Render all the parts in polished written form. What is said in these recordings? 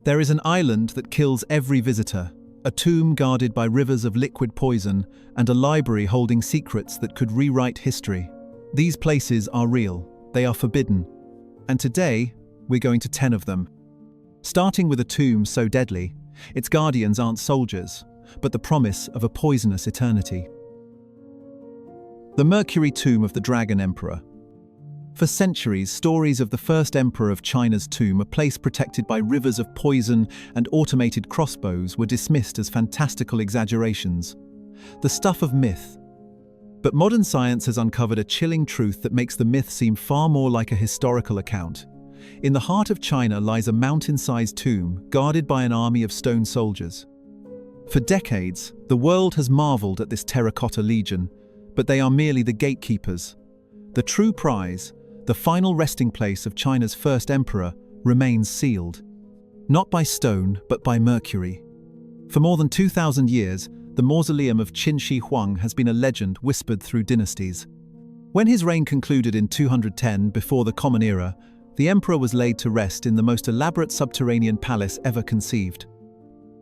There is an island that kills every visitor, a tomb guarded by rivers of liquid poison, and a library holding secrets that could rewrite history. These places are real, they are forbidden, and today we're going to 10 of them. Starting with a tomb so deadly, its guardians aren't soldiers, but the promise of a poisonous eternity. The Mercury tomb of the Dragon Emperor. For centuries, stories of the first emperor of China's tomb, a place protected by rivers of poison and automated crossbows, were dismissed as fantastical exaggerations, the stuff of myth. But modern science has uncovered a chilling truth that makes the myth seem far more like a historical account. In the heart of China lies a mountain-sized tomb, guarded by an army of stone soldiers. For decades, the world has marveled at this terracotta legion, but they are merely the gatekeepers. The true prize, the final resting place of China's first emperor, remains sealed. Not by stone, but by mercury. For more than 2,000 years, the mausoleum of Qin Shi Huang has been a legend whispered through dynasties. When his reign concluded in 210 before the Common Era, the emperor was laid to rest in the most elaborate subterranean palace ever conceived.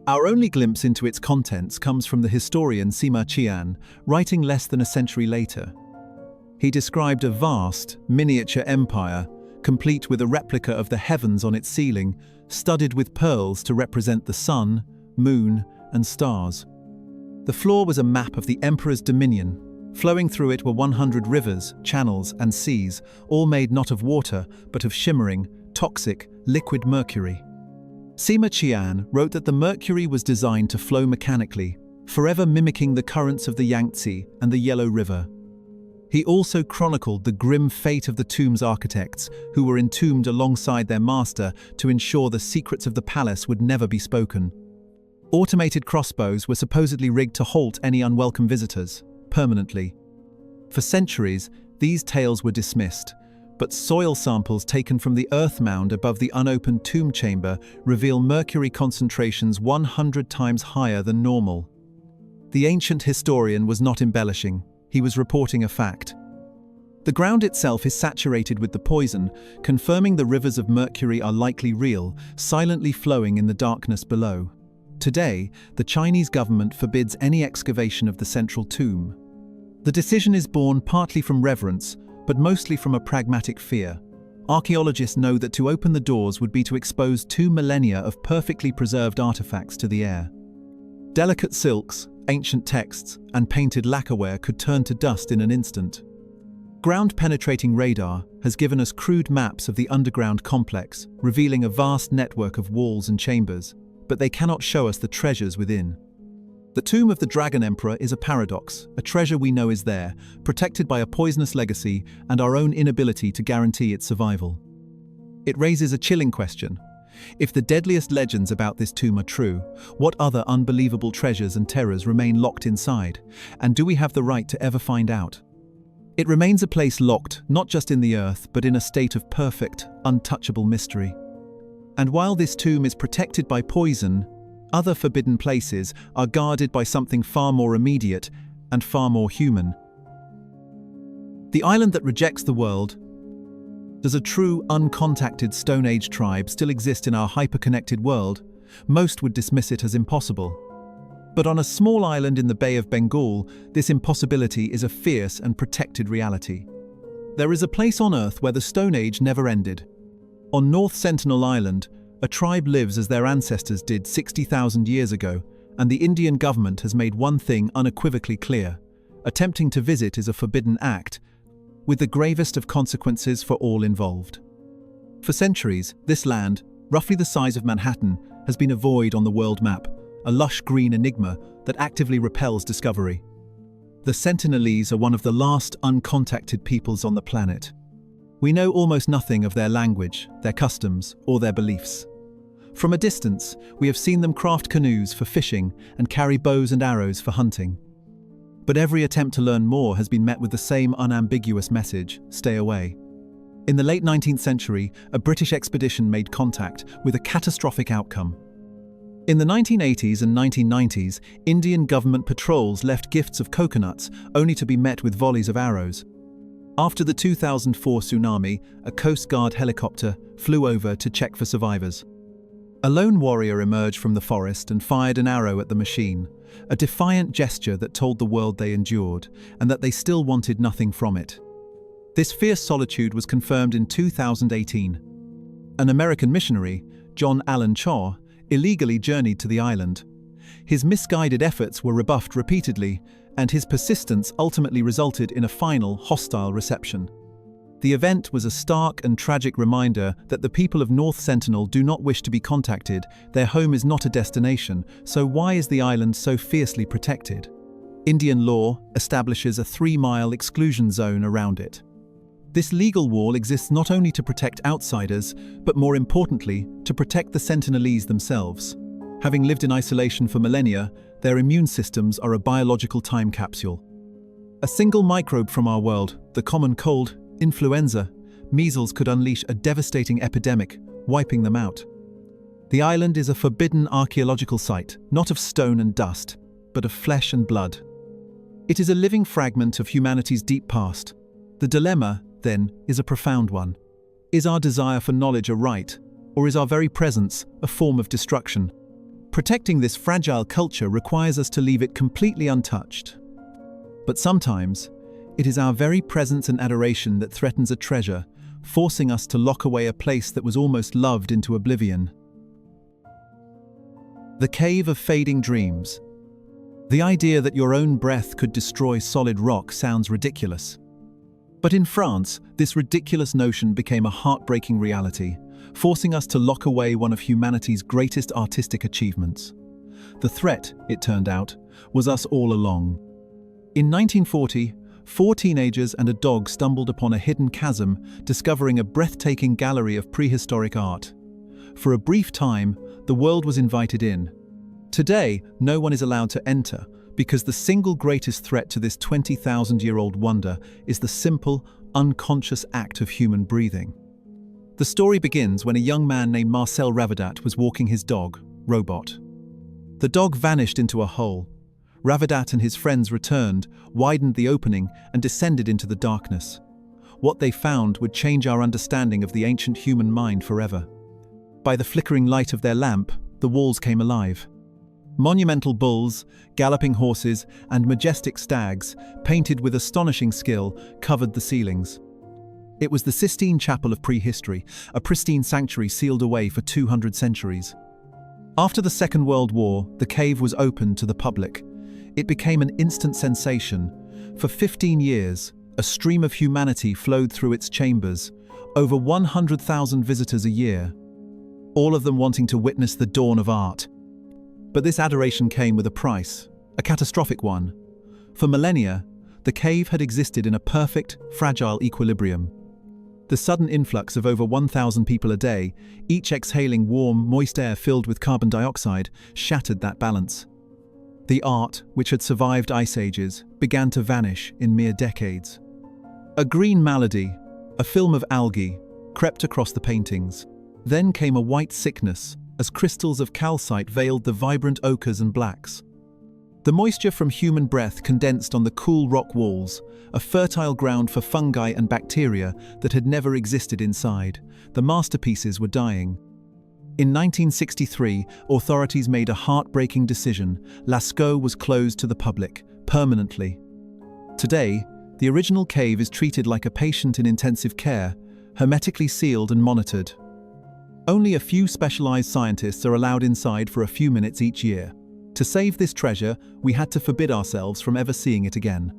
Our only glimpse into its contents comes from the historian Sima Qian, writing less than a century later. He described a vast, miniature empire, complete with a replica of the heavens on its ceiling, studded with pearls to represent the sun, moon, and stars. The floor was a map of the emperor's dominion. Flowing through it were 100 rivers, channels, and seas, all made not of water, but of shimmering, toxic, liquid mercury. Sima Qian wrote that the mercury was designed to flow mechanically, forever mimicking the currents of the Yangtze and the Yellow River. He also chronicled the grim fate of the tomb's architects, who were entombed alongside their master to ensure the secrets of the palace would never be spoken. Automated crossbows were supposedly rigged to halt any unwelcome visitors, permanently. For centuries, these tales were dismissed, but soil samples taken from the earth mound above the unopened tomb chamber reveal mercury concentrations 100 times higher than normal. The ancient historian was not embellishing. He was reporting a fact. The ground itself is saturated with the poison, confirming the rivers of mercury are likely real, silently flowing in the darkness below. Today, the Chinese government forbids any excavation of the central tomb. The decision is born partly from reverence, but mostly from a pragmatic fear. Archaeologists know that to open the doors would be to expose 2 millennia of perfectly preserved artifacts to the air. Delicate silks, ancient texts, and painted lacquerware could turn to dust in an instant. Ground-penetrating radar has given us crude maps of the underground complex, revealing a vast network of walls and chambers, but they cannot show us the treasures within. The tomb of the Dragon Emperor is a paradox, a treasure we know is there, protected by a poisonous legacy and our own inability to guarantee its survival. It raises a chilling question. If the deadliest legends about this tomb are true, what other unbelievable treasures and terrors remain locked inside? And do we have the right to ever find out? It remains a place locked, not just in the earth, but in a state of perfect, untouchable mystery. And while this tomb is protected by poison, other forbidden places are guarded by something far more immediate and far more human. The island that rejects the world. Does a true, uncontacted Stone Age tribe still exist in our hyper-connected world? Most would dismiss it as impossible. But on a small island in the Bay of Bengal, this impossibility is a fierce and protected reality. There is a place on Earth where the Stone Age never ended. On North Sentinel Island, a tribe lives as their ancestors did 60,000 years ago, and the Indian government has made one thing unequivocally clear. Attempting to visit is a forbidden act, with the gravest of consequences for all involved. For centuries, this land, roughly the size of Manhattan, has been a void on the world map, a lush green enigma that actively repels discovery. The Sentinelese are one of the last uncontacted peoples on the planet. We know almost nothing of their language, their customs, or their beliefs. From a distance, we have seen them craft canoes for fishing and carry bows and arrows for hunting. But every attempt to learn more has been met with the same unambiguous message: stay away. In the late 19th century, a British expedition made contact with a catastrophic outcome. In the 1980s and 1990s, Indian government patrols left gifts of coconuts only to be met with volleys of arrows. After the 2004 tsunami, a Coast Guard helicopter flew over to check for survivors. A lone warrior emerged from the forest and fired an arrow at the machine, a defiant gesture that told the world they endured, and that they still wanted nothing from it. This fierce solitude was confirmed in 2018. An American missionary, John Allen Chaw, illegally journeyed to the island. His misguided efforts were rebuffed repeatedly, and his persistence ultimately resulted in a final, hostile reception. The event was a stark and tragic reminder that the people of North Sentinel do not wish to be contacted. Their home is not a destination, so why is the island so fiercely protected? Indian law establishes a 3-mile exclusion zone around it. This legal wall exists not only to protect outsiders, but more importantly, to protect the Sentinelese themselves. Having lived in isolation for millennia, their immune systems are a biological time capsule. A single microbe from our world, the common cold, influenza, measles, could unleash a devastating epidemic, wiping them out. The island is a forbidden archaeological site, not of stone and dust, but of flesh and blood. It is a living fragment of humanity's deep past. The dilemma, then, is a profound one. Is our desire for knowledge a right, or is our very presence a form of destruction? Protecting this fragile culture requires us to leave it completely untouched. But sometimes, it is our very presence and adoration that threatens a treasure, forcing us to lock away a place that was almost loved into oblivion. The Cave of Fading Dreams. The idea that your own breath could destroy solid rock sounds ridiculous. But in France, this ridiculous notion became a heartbreaking reality, forcing us to lock away one of humanity's greatest artistic achievements. The threat, it turned out, was us all along. In 1940, 4 teenagers and a dog stumbled upon a hidden chasm, discovering a breathtaking gallery of prehistoric art. For a brief time, the world was invited in. Today, no one is allowed to enter, because the single greatest threat to this 20,000-year-old wonder is the simple, unconscious act of human breathing. The story begins when a young man named Marcel Ravadat was walking his dog, Robot. The dog vanished into a hole. Ravadat and his friends returned, widened the opening, and descended into the darkness. What they found would change our understanding of the ancient human mind forever. By the flickering light of their lamp, the walls came alive. Monumental bulls, galloping horses, and majestic stags, painted with astonishing skill, covered the ceilings. It was the Sistine Chapel of prehistory, a pristine sanctuary sealed away for 200 centuries. After the Second World War, the cave was opened to the public. It became an instant sensation. For 15 years, a stream of humanity flowed through its chambers, over 100,000 visitors a year, all of them wanting to witness the dawn of art. But this adoration came with a price, a catastrophic one. For millennia, the cave had existed in a perfect, fragile equilibrium. The sudden influx of over 1,000 people a day, each exhaling warm, moist air filled with carbon dioxide, shattered that balance. The art, which had survived ice ages, began to vanish in mere decades. A green malady, a film of algae, crept across the paintings. Then came a white sickness, as crystals of calcite veiled the vibrant ochres and blacks. The moisture from human breath condensed on the cool rock walls, a fertile ground for fungi and bacteria that had never existed inside. The masterpieces were dying. In 1963, authorities made a heartbreaking decision. Lascaux was closed to the public, permanently. Today, the original cave is treated like a patient in intensive care, hermetically sealed and monitored. Only a few specialized scientists are allowed inside for a few minutes each year. To save this treasure, we had to forbid ourselves from ever seeing it again.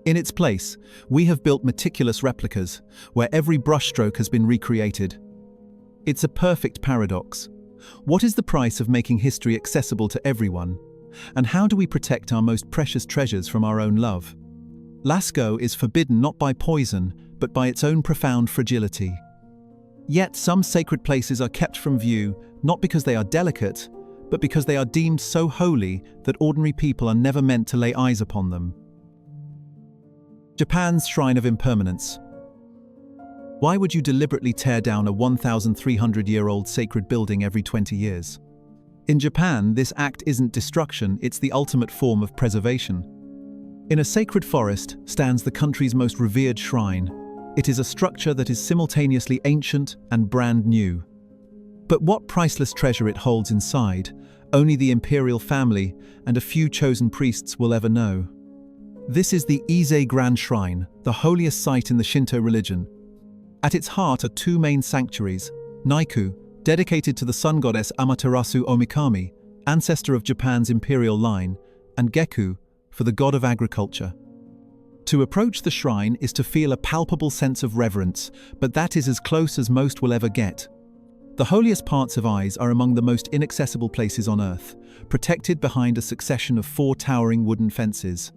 In its place, we have built meticulous replicas, where every brushstroke has been recreated. It's a perfect paradox. What is the price of making history accessible to everyone? And how do we protect our most precious treasures from our own love? Lascaux is forbidden not by poison, but by its own profound fragility. Yet some sacred places are kept from view, not because they are delicate, but because they are deemed so holy that ordinary people are never meant to lay eyes upon them. Japan's Shrine of Impermanence. Why would you deliberately tear down a 1,300-year-old sacred building every 20 years? In Japan, this act isn't destruction, it's the ultimate form of preservation. In a sacred forest stands the country's most revered shrine. It is a structure that is simultaneously ancient and brand new. But what priceless treasure it holds inside, only the imperial family and a few chosen priests will ever know. This is the Ise Grand Shrine, the holiest site in the Shinto religion. At its heart are two main sanctuaries, Naiku, dedicated to the sun goddess Amaterasu Omikami, ancestor of Japan's imperial line, and Geku, for the god of agriculture. To approach the shrine is to feel a palpable sense of reverence, but that is as close as most will ever get. The holiest parts of Ise are among the most inaccessible places on Earth, protected behind a succession of 4 towering wooden fences.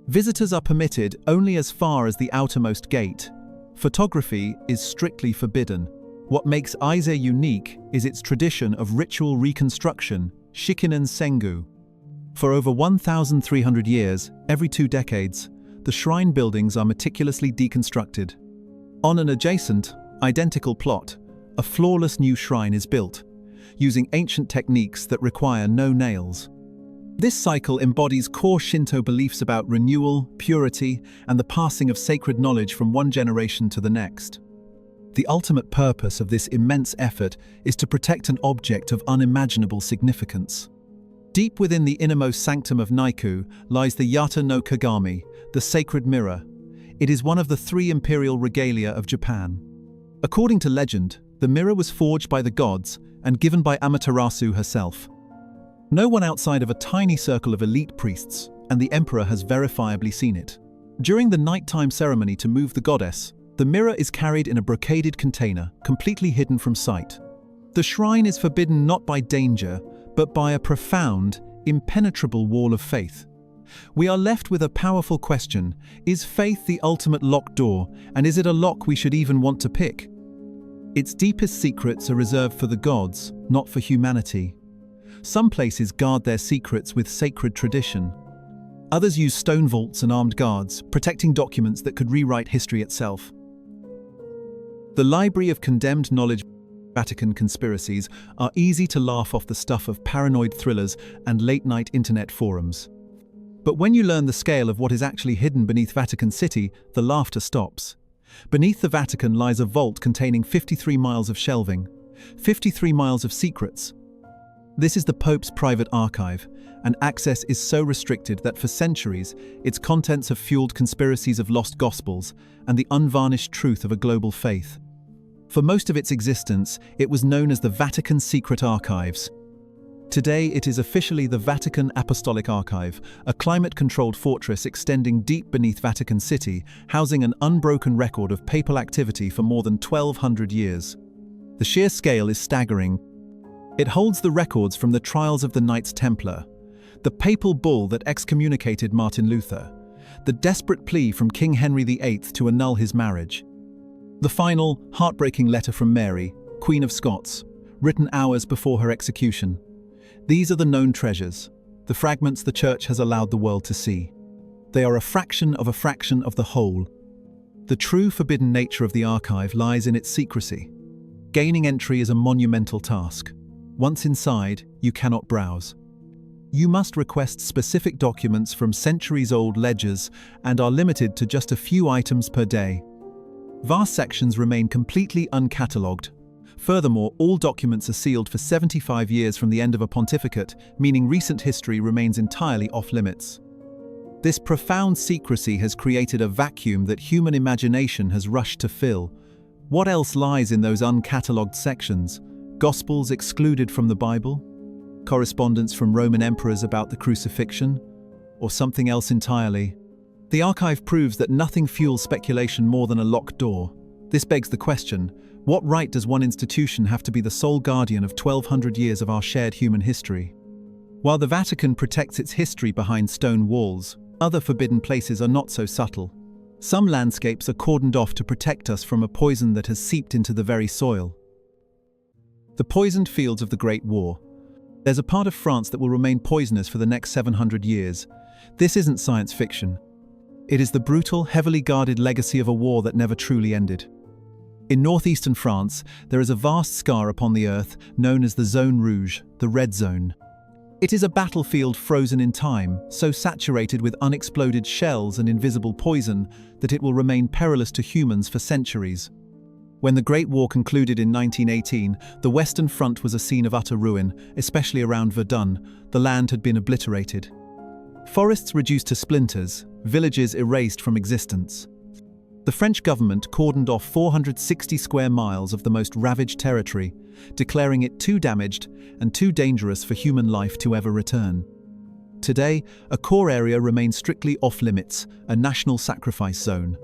Visitors are permitted only as far as the outermost gate. Photography is strictly forbidden. What makes Ise unique is its tradition of ritual reconstruction, Shikinen Sengu. For over 1,300 years, every 2 decades, the shrine buildings are meticulously deconstructed. On an adjacent, identical plot, a flawless new shrine is built, using ancient techniques that require no nails. This cycle embodies core Shinto beliefs about renewal, purity, and the passing of sacred knowledge from one generation to the next. The ultimate purpose of this immense effort is to protect an object of unimaginable significance. Deep within the innermost sanctum of Naiku lies the Yata no Kagami, the sacred mirror. It is one of the 3 imperial regalia of Japan. According to legend, the mirror was forged by the gods and given by Amaterasu herself. No one outside of a tiny circle of elite priests, and the emperor has verifiably seen it. During the nighttime ceremony to move the goddess, the mirror is carried in a brocaded container, completely hidden from sight. The shrine is forbidden not by danger, but by a profound, impenetrable wall of faith. We are left with a powerful question: is faith the ultimate locked door, and is it a lock we should even want to pick? Its deepest secrets are reserved for the gods, not for humanity. Some places guard their secrets with sacred tradition. Others use stone vaults and armed guards, protecting documents that could rewrite history itself. The Library of Condemned Knowledge Vatican conspiracies are easy to laugh off the stuff of paranoid thrillers and late-night internet forums. But when you learn the scale of what is actually hidden beneath Vatican City, the laughter stops. Beneath the Vatican lies a vault containing 53 miles of shelving, 53 miles of secrets. This is the Pope's private archive, and access is so restricted that for centuries, its contents have fueled conspiracies of lost gospels and the unvarnished truth of a global faith. For most of its existence, it was known as the Vatican Secret Archives. Today, it is officially the Vatican Apostolic Archive, a climate-controlled fortress extending deep beneath Vatican City, housing an unbroken record of papal activity for more than 1,200 years. The sheer scale is staggering. It holds the records from the trials of the Knights Templar, the papal bull that excommunicated Martin Luther, the desperate plea from King Henry VIII to annul his marriage, the final, heartbreaking letter from Mary, Queen of Scots, written hours before her execution. These are the known treasures, the fragments the Church has allowed the world to see. They are a fraction of the whole. The true forbidden nature of the archive lies in its secrecy. Gaining entry is a monumental task. Once inside, you cannot browse. You must request specific documents from centuries-old ledgers and are limited to just a few items per day. Vast sections remain completely uncatalogued. Furthermore, all documents are sealed for 75 years from the end of a pontificate, meaning recent history remains entirely off-limits. This profound secrecy has created a vacuum that human imagination has rushed to fill. What else lies in those uncatalogued sections? Gospels excluded from the Bible? Correspondence from Roman emperors about the crucifixion? Or something else entirely? The archive proves that nothing fuels speculation more than a locked door. This begs the question: what right does one institution have to be the sole guardian of 1,200 years of our shared human history? While the Vatican protects its history behind stone walls, other forbidden places are not so subtle. Some landscapes are cordoned off to protect us from a poison that has seeped into the very soil. The poisoned fields of the Great War. There's a part of France that will remain poisonous for the next 700 years. This isn't science fiction. It is the brutal, heavily guarded legacy of a war that never truly ended. In northeastern France, there is a vast scar upon the earth known as the Zone Rouge, the Red Zone. It is a battlefield frozen in time, so saturated with unexploded shells and invisible poison that it will remain perilous to humans for centuries. When the Great War concluded in 1918, the Western Front was a scene of utter ruin, especially around Verdun. The land had been obliterated. Forests reduced to splinters, villages erased from existence. The French government cordoned off 460 square miles of the most ravaged territory, declaring it too damaged and too dangerous for human life to ever return. Today, a core area remains strictly off-limits, a national sacrifice zone.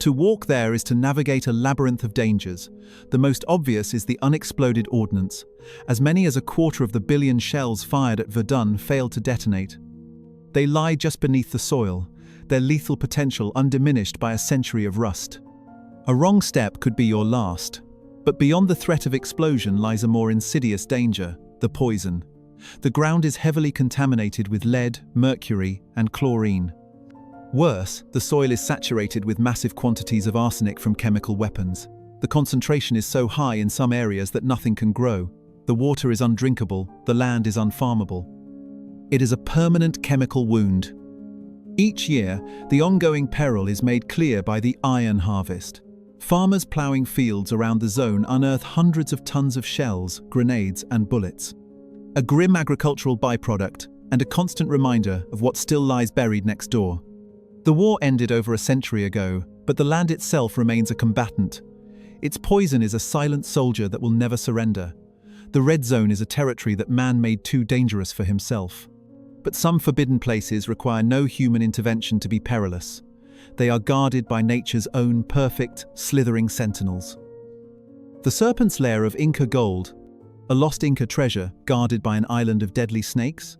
To walk there is to navigate a labyrinth of dangers. The most obvious is the unexploded ordnance. As many as 250 million shells fired at Verdun failed to detonate. They lie just beneath the soil, their lethal potential undiminished by a century of rust. A wrong step could be your last. But beyond the threat of explosion lies a more insidious danger, the poison. The ground is heavily contaminated with lead, mercury, and chlorine. Worse, the soil is saturated with massive quantities of arsenic from chemical weapons. The concentration is so high in some areas that nothing can grow. The water is undrinkable, the land is unfarmable. It is a permanent chemical wound. Each year, the ongoing peril is made clear by the iron harvest. Farmers ploughing fields around the zone unearth hundreds of tons of shells, grenades, and bullets. A grim agricultural byproduct and a constant reminder of what still lies buried next door. The war ended over a century ago, but the land itself remains a combatant. Its poison is a silent soldier that will never surrender. The red zone is a territory that man made too dangerous for himself. But some forbidden places require no human intervention to be perilous. They are guarded by nature's own perfect, slithering sentinels. The Serpent's Lair of Inca Gold, a lost Inca treasure guarded by an island of deadly snakes?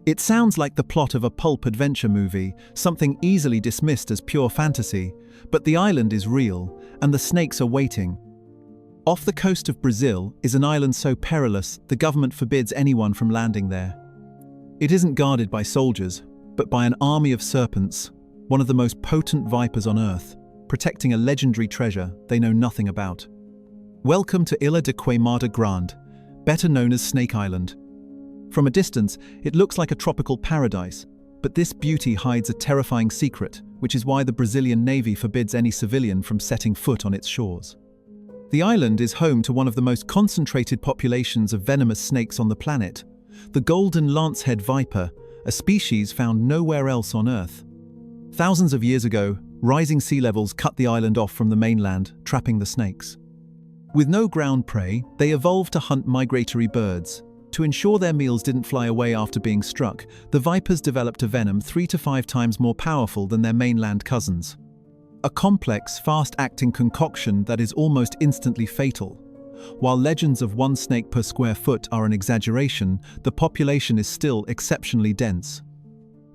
It sounds like the plot of a pulp adventure movie, something easily dismissed as pure fantasy, but the island is real, and the snakes are waiting. Off the coast of Brazil is an island so perilous the government forbids anyone from landing there. It isn't guarded by soldiers, but by an army of serpents, one of the most potent vipers on Earth, protecting a legendary treasure they know nothing about. Welcome to Ilha de Queimada Grande, better known as Snake Island. From a distance, it looks like a tropical paradise, but this beauty hides a terrifying secret, which is why the Brazilian Navy forbids any civilian from setting foot on its shores. The island is home to one of the most concentrated populations of venomous snakes on the planet, the golden lancehead viper, a species found nowhere else on Earth. Thousands of years ago, rising sea levels cut the island off from the mainland, trapping the snakes. With no ground prey, they evolved to hunt migratory birds. To ensure their meals didn't fly away after being struck, the vipers developed a venom 3 to 5 times more powerful than their mainland cousins. A complex, fast-acting concoction that is almost instantly fatal. While legends of one snake per square foot are an exaggeration, the population is still exceptionally dense.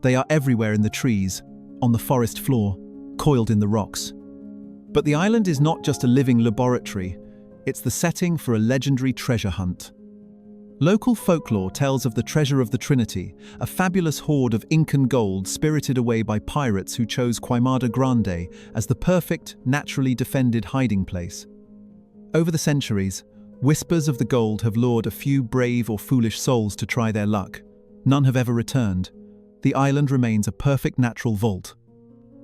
They are everywhere in the trees, on the forest floor, coiled in the rocks. But the island is not just a living laboratory, it's the setting for a legendary treasure hunt. Local folklore tells of the Treasure of the Trinity, a fabulous hoard of Incan gold spirited away by pirates who chose Queimada Grande as the perfect, naturally defended hiding place. Over the centuries, whispers of the gold have lured a few brave or foolish souls to try their luck. None have ever returned. The island remains a perfect natural vault.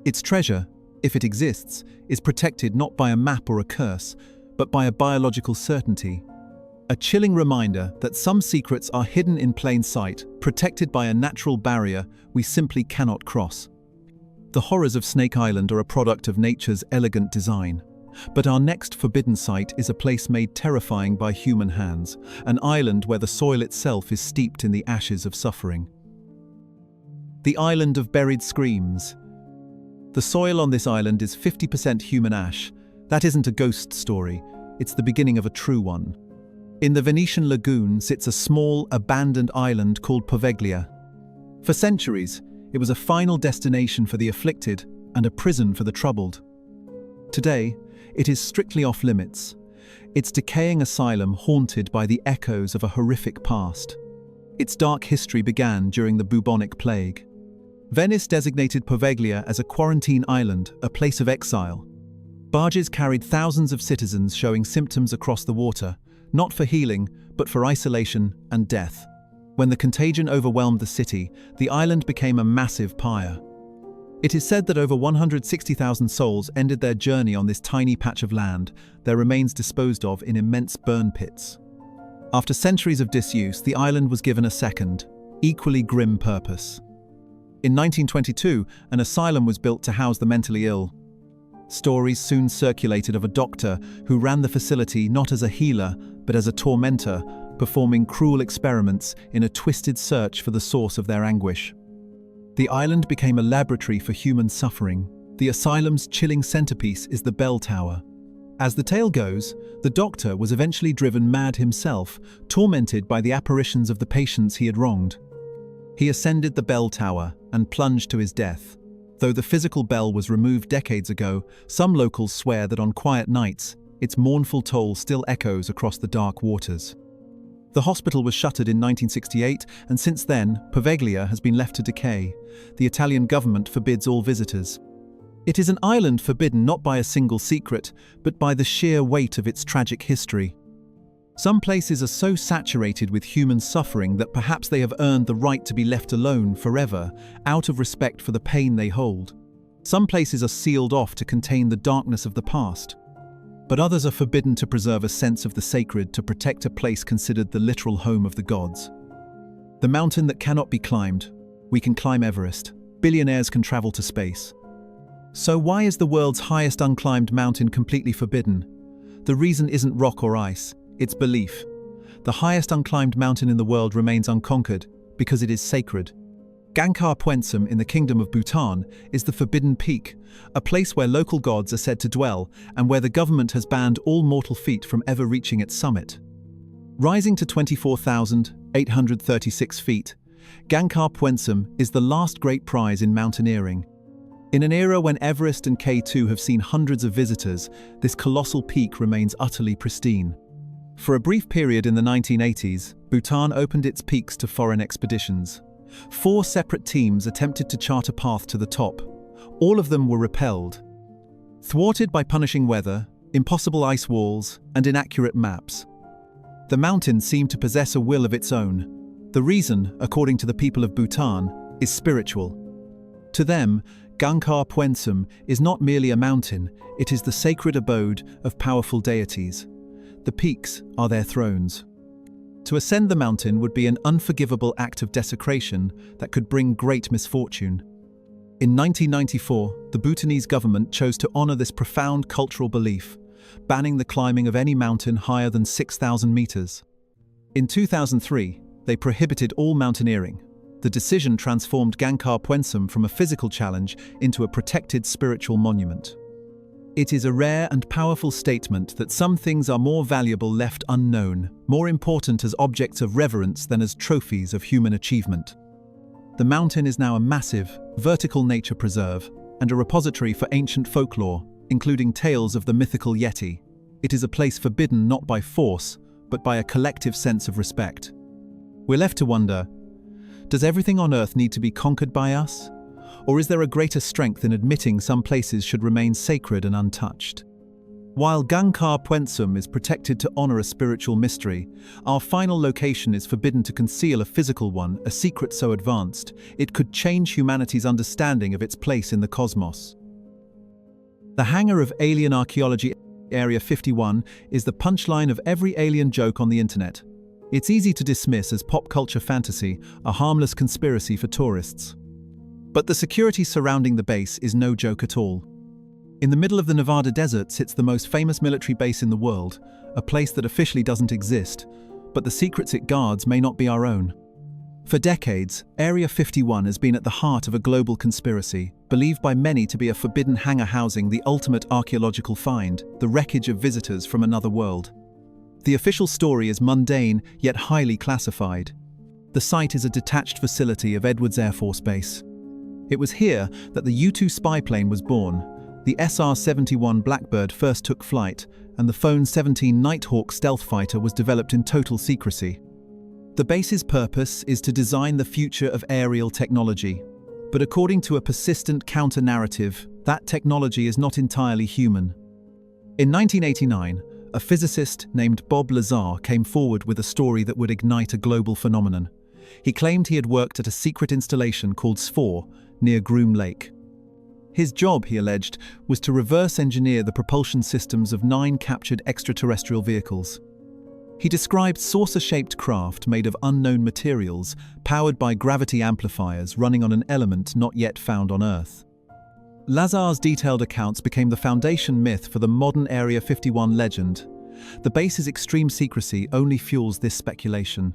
Its treasure, if it exists, is protected not by a map or a curse, but by a biological certainty. A chilling reminder that some secrets are hidden in plain sight, protected by a natural barrier we simply cannot cross. The horrors of Snake Island are a product of nature's elegant design. But our next forbidden site is a place made terrifying by human hands, an island where the soil itself is steeped in the ashes of suffering. The Island of Buried Screams. The soil on this island is 50% human ash. That isn't a ghost story, it's the beginning of a true one. In the Venetian lagoon sits a small, abandoned island called Poveglia. For centuries, it was a final destination for the afflicted and a prison for the troubled. Today, it is strictly off-limits, its decaying asylum haunted by the echoes of a horrific past. Its dark history began during the bubonic plague. Venice designated Poveglia as a quarantine island, a place of exile. Barges carried thousands of citizens showing symptoms across the water, not for healing, but for isolation and death. When the contagion overwhelmed the city, the island became a massive pyre. It is said that over 160,000 souls ended their journey on this tiny patch of land, their remains disposed of in immense burn pits. After centuries of disuse, the island was given a second, equally grim purpose. In 1922, an asylum was built to house the mentally ill. Stories soon circulated of a doctor who ran the facility not as a healer, but as a tormentor, performing cruel experiments in a twisted search for the source of their anguish. The island became a laboratory for human suffering. The asylum's chilling centerpiece is the bell tower. As the tale goes, the doctor was eventually driven mad himself, tormented by the apparitions of the patients he had wronged. He ascended the bell tower and plunged to his death. Though the physical bell was removed decades ago, some locals swear that on quiet nights, its mournful toll still echoes across the dark waters. The hospital was shuttered in 1968, and since then, Poveglia has been left to decay. The Italian government forbids all visitors. It is an island forbidden not by a single secret, but by the sheer weight of its tragic history. Some places are so saturated with human suffering that perhaps they have earned the right to be left alone forever, out of respect for the pain they hold. Some places are sealed off to contain the darkness of the past. But others are forbidden to preserve a sense of the sacred, to protect a place considered the literal home of the gods. The mountain that cannot be climbed. We can climb Everest. Billionaires can travel to space. So why is the world's highest unclimbed mountain completely forbidden? The reason isn't rock or ice, it's belief. The highest unclimbed mountain in the world remains unconquered because it is sacred. Gangkhar Puensum in the Kingdom of Bhutan is the Forbidden Peak, a place where local gods are said to dwell and where the government has banned all mortal feet from ever reaching its summit. Rising to 24,836 feet, Gangkhar Puensum is the last great prize in mountaineering. In an era when Everest and K2 have seen hundreds of visitors, this colossal peak remains utterly pristine. For a brief period in the 1980s, Bhutan opened its peaks to foreign expeditions. 4 separate teams attempted to chart a path to the top. All of them were repelled. Thwarted by punishing weather, impossible ice walls, and inaccurate maps. The mountain seemed to possess a will of its own. The reason, according to the people of Bhutan, is spiritual. To them, Gangkhar Puensum is not merely a mountain, it is the sacred abode of powerful deities. The peaks are their thrones. To ascend the mountain would be an unforgivable act of desecration that could bring great misfortune. In 1994, the Bhutanese government chose to honor this profound cultural belief, banning the climbing of any mountain higher than 6,000 meters. In 2003, they prohibited all mountaineering. The decision transformed Gangkhar Puensum from a physical challenge into a protected spiritual monument. It is a rare and powerful statement that some things are more valuable left unknown, more important as objects of reverence than as trophies of human achievement. The mountain is now a massive, vertical nature preserve and a repository for ancient folklore, including tales of the mythical Yeti. It is a place forbidden not by force, but by a collective sense of respect. We're left to wonder, does everything on Earth need to be conquered by us? Or is there a greater strength in admitting some places should remain sacred and untouched? While Gangkhar Puensum is protected to honor a spiritual mystery, our final location is forbidden to conceal a physical one, a secret so advanced, it could change humanity's understanding of its place in the cosmos. The hangar of Alien Archaeology Area 51 is the punchline of every alien joke on the internet. It's easy to dismiss as pop culture fantasy, a harmless conspiracy for tourists. But the security surrounding the base is no joke at all. In the middle of the Nevada desert sits the most famous military base in the world, a place that officially doesn't exist, but the secrets it guards may not be our own. For decades, Area 51 has been at the heart of a global conspiracy, believed by many to be a forbidden hangar housing the ultimate archaeological find, the wreckage of visitors from another world. The official story is mundane, yet highly classified. The site is a detached facility of Edwards Air Force Base. It was here that the U-2 spy plane was born. The SR-71 Blackbird first took flight, and the Phone 17 Nighthawk stealth fighter was developed in total secrecy. The base's purpose is to design the future of aerial technology. But according to a persistent counter-narrative, that technology is not entirely human. In 1989, a physicist named Bob Lazar came forward with a story that would ignite a global phenomenon. He claimed he had worked at a secret installation called SFOR, near Groom Lake. His job, he alleged, was to reverse engineer the propulsion systems of 9 captured extraterrestrial vehicles. He described saucer-shaped craft made of unknown materials, powered by gravity amplifiers running on an element not yet found on Earth. Lazar's detailed accounts became the foundation myth for the modern Area 51 legend. The base's extreme secrecy only fuels this speculation.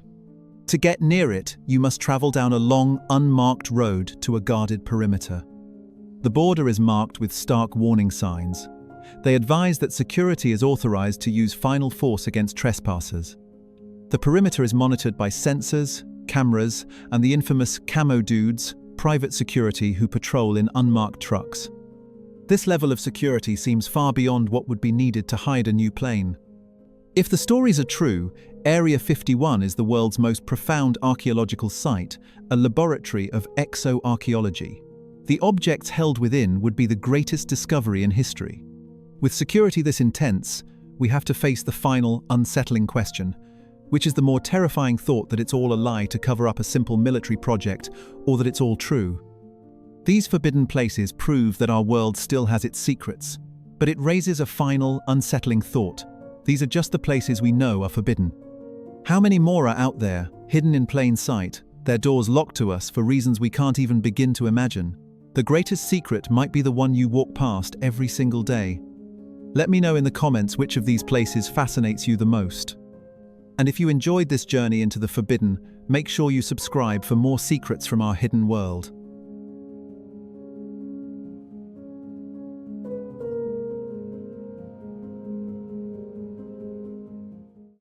To get near it, you must travel down a long, unmarked road to a guarded perimeter. The border is marked with stark warning signs. They advise that security is authorized to use final force against trespassers. The perimeter is monitored by sensors, cameras, and the infamous camo dudes, private security who patrol in unmarked trucks. This level of security seems far beyond what would be needed to hide a new plane. If the stories are true, Area 51 is the world's most profound archaeological site, a laboratory of exo-archaeology. The objects held within would be the greatest discovery in history. With security this intense, we have to face the final, unsettling question, which is the more terrifying thought that it's all a lie to cover up a simple military project, or that it's all true. These forbidden places prove that our world still has its secrets, but it raises a final, unsettling thought. These are just the places we know are forbidden. How many more are out there, hidden in plain sight, their doors locked to us for reasons we can't even begin to imagine? The greatest secret might be the one you walk past every single day. Let me know in the comments which of these places fascinates you the most. And if you enjoyed this journey into the forbidden, make sure you subscribe for more secrets from our hidden world.